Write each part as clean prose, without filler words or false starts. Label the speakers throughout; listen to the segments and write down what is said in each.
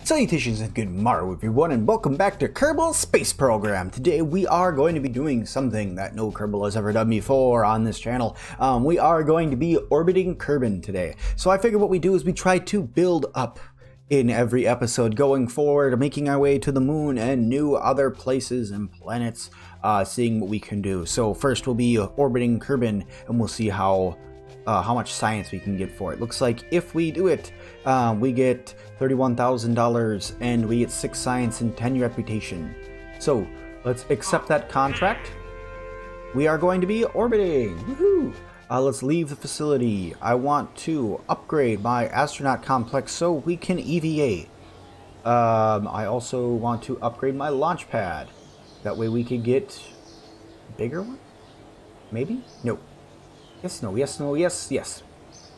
Speaker 1: Salutations and good morrow everyone, and welcome back to Kerbal Space Program. Today we are going to be doing something that no Kerbal has ever done before on this channel. We are going to be orbiting Kerbin today. So I figured what we do is we try to build up in every episode going forward, making our way to the moon and new other places and planets, seeing what we can do. So first we'll be orbiting Kerbin and we'll see how much science we can get for it. Looks like if we do it, we get $31,000 and we get 6 science and 10 reputation. So let's accept that contract. We are going to be orbiting. Woohoo! Let's leave the facility. I want to upgrade my astronaut complex so we can EVA. I also want to upgrade my launch pad. That way we could get a bigger one? Maybe? No. Yes, no, yes, no, yes, yes.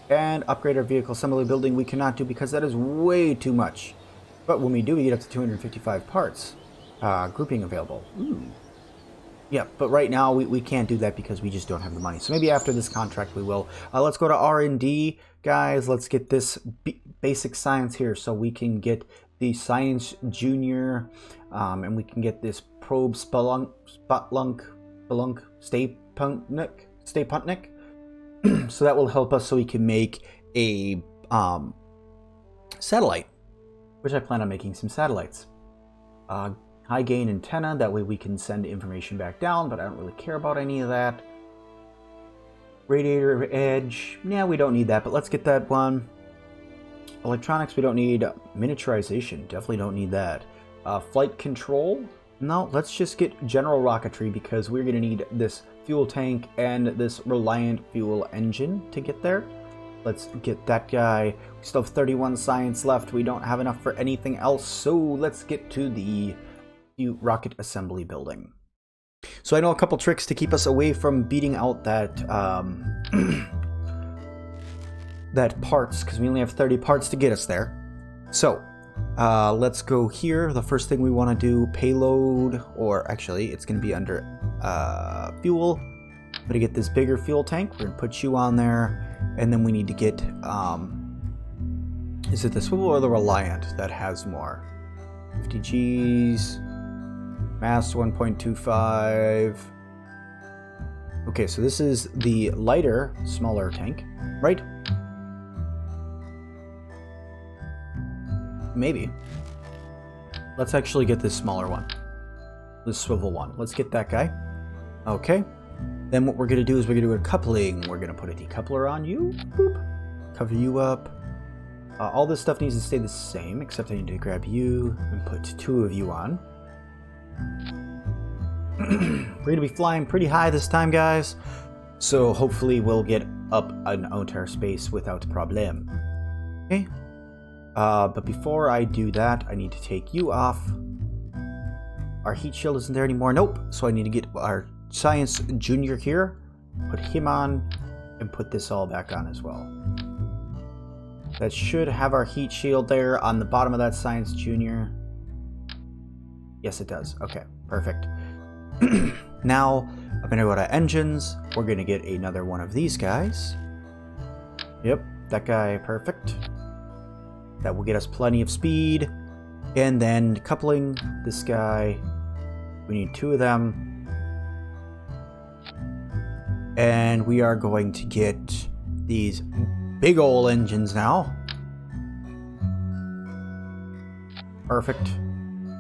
Speaker 1: And upgrade our vehicle assembly building we cannot do because that is way too much. But when we do, we get up to 255 parts. Grouping available. Ooh. Yeah, but right now we can't do that because we just don't have the money. So maybe after this contract we will. Let's go to R&D, guys. Let's get this basic science here so we can get the Science Junior, and we can get this probe Stay Puntnik. So that will help us so we can make a satellite, which I plan on making some satellites. High gain antenna, that way we can send information back down, but I don't really care about any of that. Radiator edge, yeah, we don't need that, but let's get that one. Electronics, we don't need. Miniaturization, definitely don't need that. Flight control, no, let's just get general rocketry because we're going to need this fuel tank and this reliant fuel engine to get there. Let's get that guy. We still have 31 science left. We don't have enough for anything else, so let's get to the rocket assembly building. So I know a couple tricks to keep us away from beating out that that parts, because we only have 30 parts to get us there. So let's go here. The first thing we want to do, payload, or actually it's going to be under fuel. I'm going to get this bigger fuel tank. We're going to put you on there, and then we need to get is it the swivel or the reliant that has more? 50 G's, mass 1.25. Okay, so this is the lighter, smaller tank, right? Maybe. Let's actually get this smaller one. This swivel one. Let's get that guy. Okay. Then what we're going to do is we're going to do a coupling. We're going to put a decoupler on you. Boop. Cover you up. All this stuff needs to stay the same, except I need to grab you and put 2 of you on. We're going to be flying pretty high this time, guys. So hopefully we'll get up in outer space without problem. Okay. But before I do that, I need to take you off. Our heat shield isn't there anymore. Nope. So I need to get our Science Junior here, put him on, and put this all back on as well. That should have our heat shield there on the bottom of that Science Junior. Yes, it does. Okay, perfect. Now, I'm going to go to engines. We're going to get another one of these guys. Yep, that guy, perfect. That will get us plenty of speed. And then coupling this guy. We need 2 of them. And we are going to get these big ol' engines now. Perfect.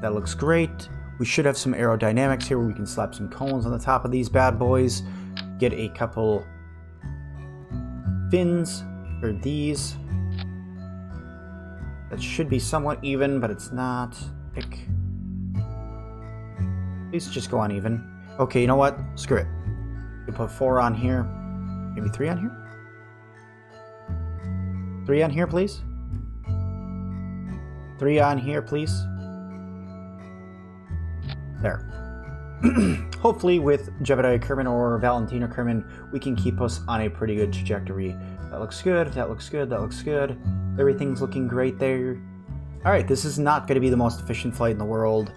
Speaker 1: That looks great. We should have some aerodynamics here where we can slap some cones on the top of these bad boys. Get a couple fins for these. That should be somewhat even, but it's not. Pick. Please just go on even. Okay, you know what? Screw it. You put 4 on here. Maybe 3 on here? 3 on here, please. 3 on here, please. There. Hopefully with Jebediah Kerbin or Valentina Kerbin, we can keep us on a pretty good trajectory. That looks good, that looks good, that looks good. Everything's looking great there. Alright, this is not going to be the most efficient flight in the world.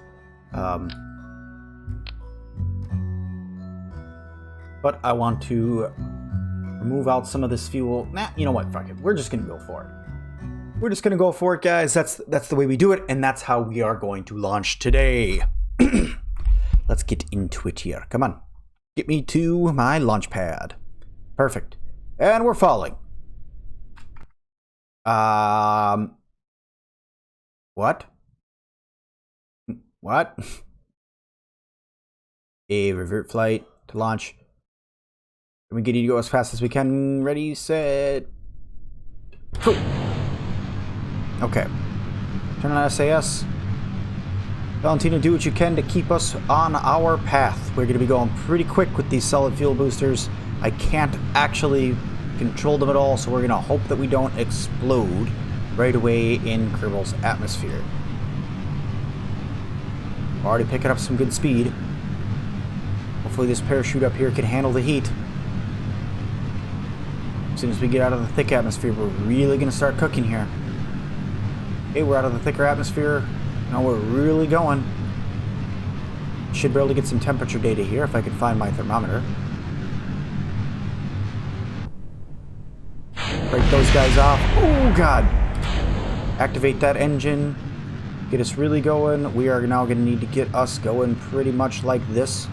Speaker 1: But I want to remove out some of this fuel. Nah, you know what? Fuck it. We're just going to go for it. We're just gonna go for it, guys. That's the way we do it, and that's how we are going to launch today. Let's get into it here. Come on. Get me to my launch pad. Perfect. And we're falling. What? What? A revert flight to launch. We get you to go as fast as we can. Ready, set, go. Okay. Turn on SAS. Valentina, do what you can to keep us on our path. We're going to be going pretty quick with these solid fuel boosters. I can't actually control them at all, so we're going to hope that we don't explode right away in Kerbal's atmosphere. Already picking up some good speed. Hopefully this parachute up here can handle the heat. As soon as we get out of the thick atmosphere, we're really going to start cooking here. Okay, we're out of the thicker atmosphere. Now we're really going. Should be able to get some temperature data here if I can find my thermometer. Break those guys off. Oh, God. Activate that engine. Get us really going. We are now going to need to get us going pretty much like this.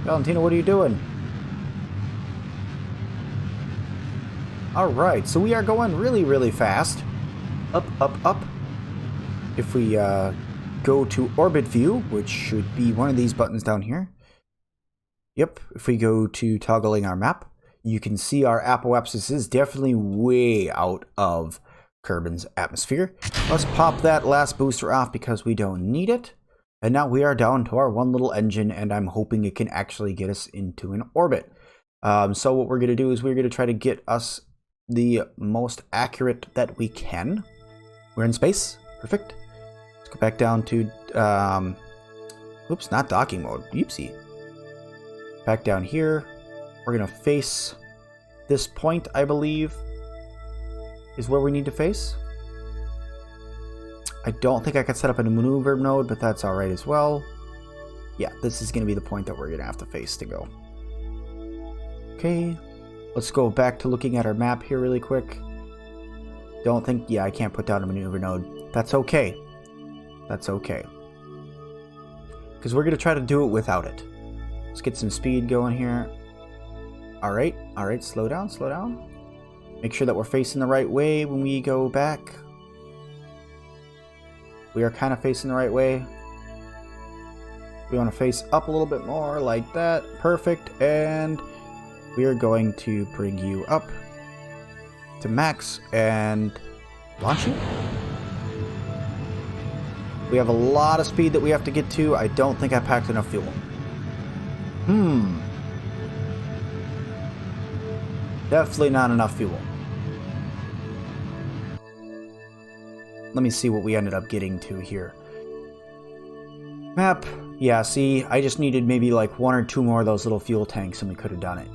Speaker 1: Valentina, what are you doing? Alright, so we are going really, really fast. Up, up, up. If we go to orbit view, which should be one of these buttons down here. Yep, if we go to toggling our map, you can see our apoapsis is definitely way out of Kerbin's atmosphere. Let's pop that last booster off because we don't need it. And now we are down to our one little engine, and I'm hoping it can actually get us into an orbit. So what we're going to do is we're going to try to get us the most accurate that we can. We're in space. Perfect. Let's go back down to... oops, not docking mode. Oopsie. Back down here. We're going to face this point, I believe, is where we need to face. I don't think I could set up a maneuver mode, but that's alright as well. Yeah, this is going to be the point that we're going to have to face to go. Okay, let's go back to looking at our map here really quick. Don't think, yeah, I can't put down a maneuver node. That's okay. That's okay. Because we're going to try to do it without it. Let's get some speed going here. Alright, alright, slow down, slow down. Make sure that we're facing the right way when we go back. We are kind of facing the right way. We want to face up a little bit more like that. Perfect. And we are going to bring you up to max and launch you. We have a lot of speed that we have to get to. I don't think I packed enough fuel. Definitely not enough fuel. Let me see what we ended up getting to here. Map. Yeah, see, I just needed maybe like one or two more of those little fuel tanks and we could have done it.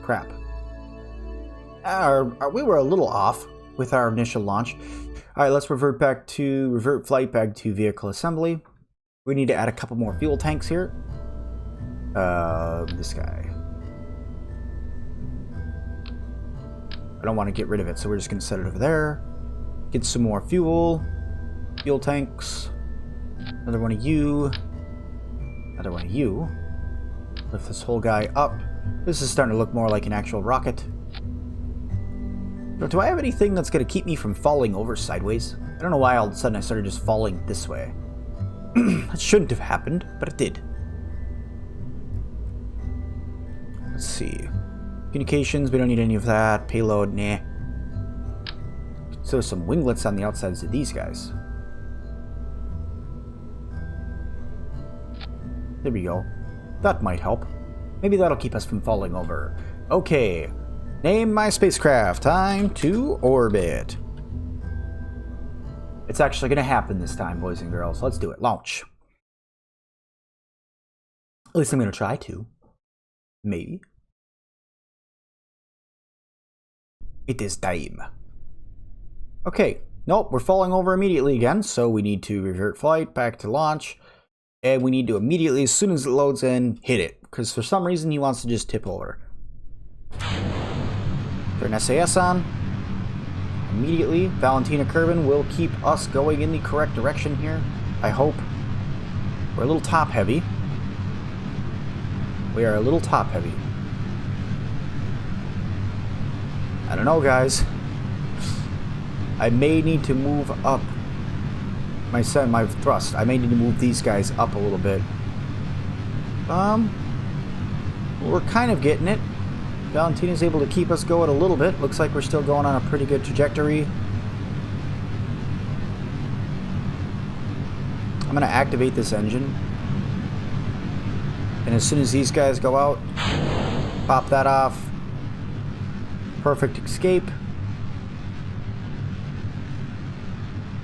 Speaker 1: Crap. We were a little off with our initial launch. Alright, let's revert flight back to vehicle assembly. We need to add a couple more fuel tanks here. This guy. I don't want to get rid of it, so we're just going to set it over there. Get some more fuel. Fuel tanks. Another one of you. Another one of you. Lift this whole guy up. This is starting to look more like an actual rocket. Do I have anything that's going to keep me from falling over sideways? I don't know why all of a sudden I started just falling this way. That shouldn't have happened, but it did. Let's see. Communications, we don't need any of that. Payload, nah. So some winglets on the outsides of these guys. There we go. That might help. Maybe that'll keep us from falling over. Okay. Name my spacecraft. Time to orbit. It's actually going to happen this time, boys and girls. Let's do it. Launch. At least I'm going to try to. Maybe. It is time. Okay. Nope, we're falling over immediately again, so we need to revert flight back to launch. And we need to immediately, as soon as it loads in, hit it. Because for some reason he wants to just tip over. Turn SAS on. Immediately, Valentina Kerbin will keep us going in the correct direction here. I hope. We're a little top heavy. We are a little top heavy. I don't know, guys. I may need to move up my thrust. I may need to move these guys up a little bit. We're kind of getting it. Valentina's able to keep us going a little bit. Looks like we're still going on a pretty good trajectory. I'm going to activate this engine. And as soon as these guys go out, pop that off. Perfect escape.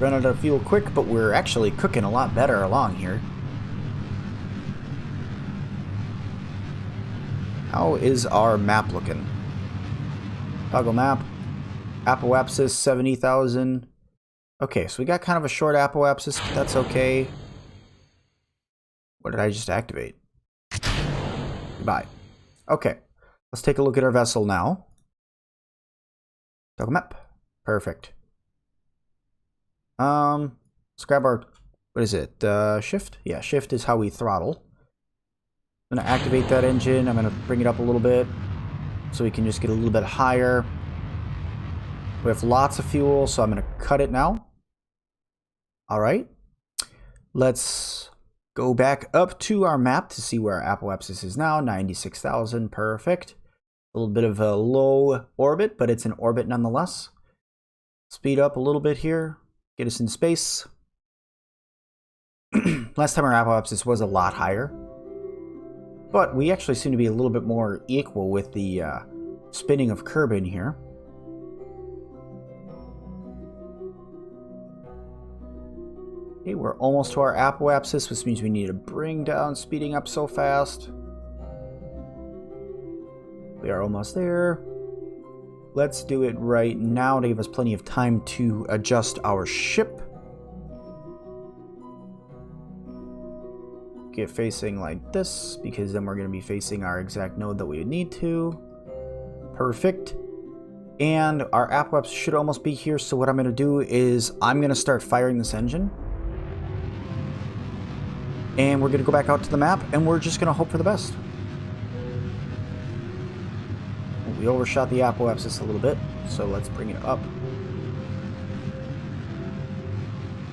Speaker 1: Run out of fuel quick, but we're actually cooking a lot better along here. How is our map looking? Toggle map. Apoapsis 70,000. Okay, so we got kind of a short apoapsis, but that's okay. What did I just activate? Goodbye. Okay, let's take a look at our vessel now. Toggle map. Perfect. Let's grab our, what is it? Shift? Yeah, shift is how we throttle. I'm going to activate that engine. I'm going to bring it up a little bit so we can just get a little bit higher. We have lots of fuel, so I'm going to cut it now. All right. Let's go back up to our map to see where our apoapsis is now. 96,000. Perfect. A little bit of a low orbit, but it's an orbit nonetheless. Speed up a little bit here. Get us in space. Last time our apoapsis was a lot higher. But we actually seem to be a little bit more equal with the spinning of Kerbin here. Okay, we're almost to our apoapsis, which means we need to bring down speeding up so fast. We are almost there. Let's do it right now to give us plenty of time to adjust our ship. Get facing like this, because then we're going to be facing our exact node that we would need to. Perfect. And our apoapsis should almost be here, so what I'm going to do is I'm going to start firing this engine. And we're going to go back out to the map, and we're just going to hope for the best. We overshot the apoapsis a little bit, so let's bring it up.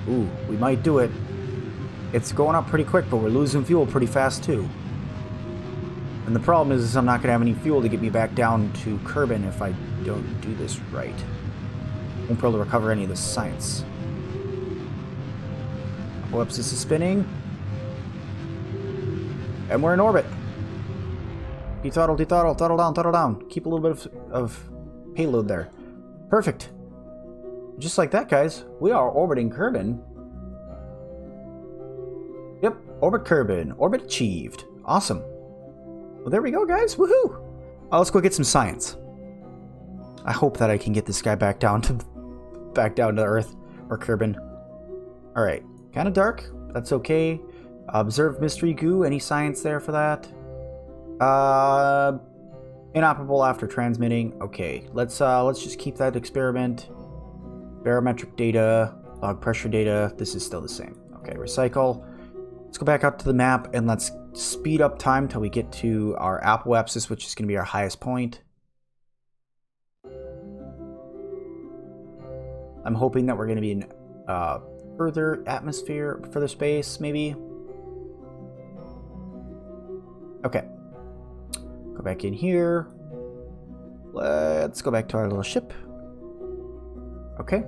Speaker 1: Ooh, we might do it. It's going up pretty quick, but we're losing fuel pretty fast too. And the problem is I'm not going to have any fuel to get me back down to Kerbin if I don't do this right. Won't be able to recover any of this science. Apoapsis is spinning. And we're in orbit. Dethrottle, dethrottle, throttle down. Keep a little bit of payload there. Perfect. Just like that, guys. We are orbiting Kerbin. Yep, orbit Kerbin. Orbit achieved. Awesome. Well, there we go, guys. Woohoo! Let's go get some science. I hope that I can get this guy back down to Earth or Kerbin. All right. Kind of dark. That's okay. Observe mystery goo. Any science there for that? Inoperable after transmitting. Okay, let's just keep that experiment. Barometric data, log pressure data. This is still the same. Okay, recycle. Let's go back out to the map and let's speed up time till we get to our apoapsis, which is going to be our highest point. I'm hoping that we're going to be in further atmosphere, further space, maybe. Okay. Go back in here. Let's go back to our little ship. Okay.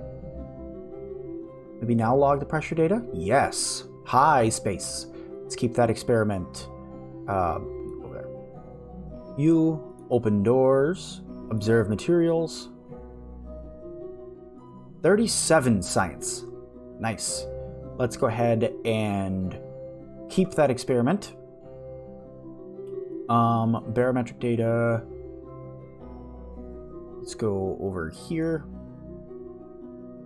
Speaker 1: Maybe now log the pressure data? Yes. High space. Let's keep that experiment. Over there. You open doors. Observe materials. 37 science. Nice. Let's go ahead and keep that experiment. Barometric data. Let's go over here.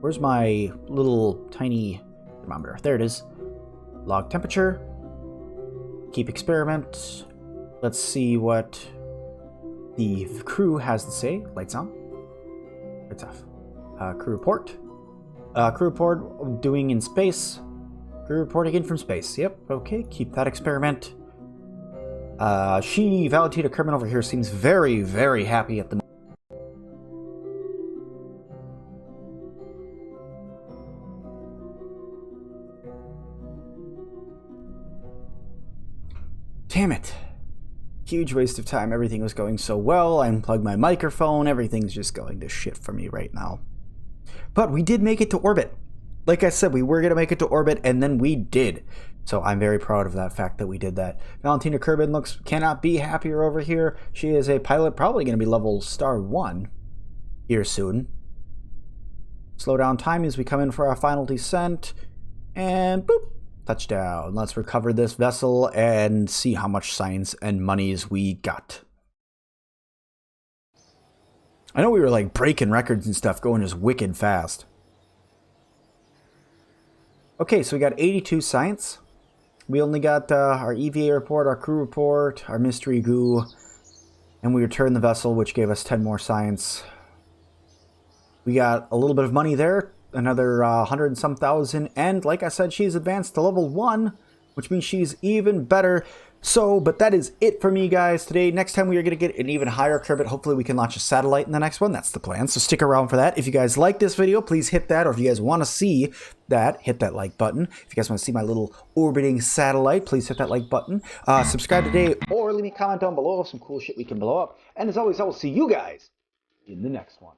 Speaker 1: Where's my little tiny thermometer? There it is. Log temperature. Keep experiment. Let's see what the crew has to say. Lights on. Lights off. Crew report. Crew report doing in space. Crew reporting in from space. Yep, okay, keep that experiment. Valentina Kerbal over here seems very, very happy at the moment. Damn it. Huge waste of time. Everything was going so well. I unplugged my microphone. Everything's just going to shit for me right now. But we did make it to orbit. Like I said, we were going to make it to orbit, and then we did. So I'm very proud of that fact that we did that. Valentina Kerbal cannot be happier over here. She is a pilot, probably going to be level star 1 here soon. Slow down time as we come in for our final descent. And boop, touchdown. Let's recover this vessel and see how much science and monies we got. I know we were like breaking records and stuff, going just wicked fast. Okay, so we got 82 science. We only got our EVA report, our crew report, our mystery goo, and we returned the vessel, which gave us 10 more science. We got a little bit of money there, another 100 and some thousand, and like I said, she's advanced to level 1, which means she's even better. So, but that is it for me, guys, today. Next time we are going to get an even higher Kerbal. Hopefully we can launch a satellite in the next one. That's the plan, so stick around for that. If you guys like this video, please hit that, or if you guys want to see that, hit that like button. If you guys want to see my little orbiting satellite, please hit that like button. Subscribe today, or leave me a comment down below of some cool shit we can blow up. And as always, I will see you guys in the next one.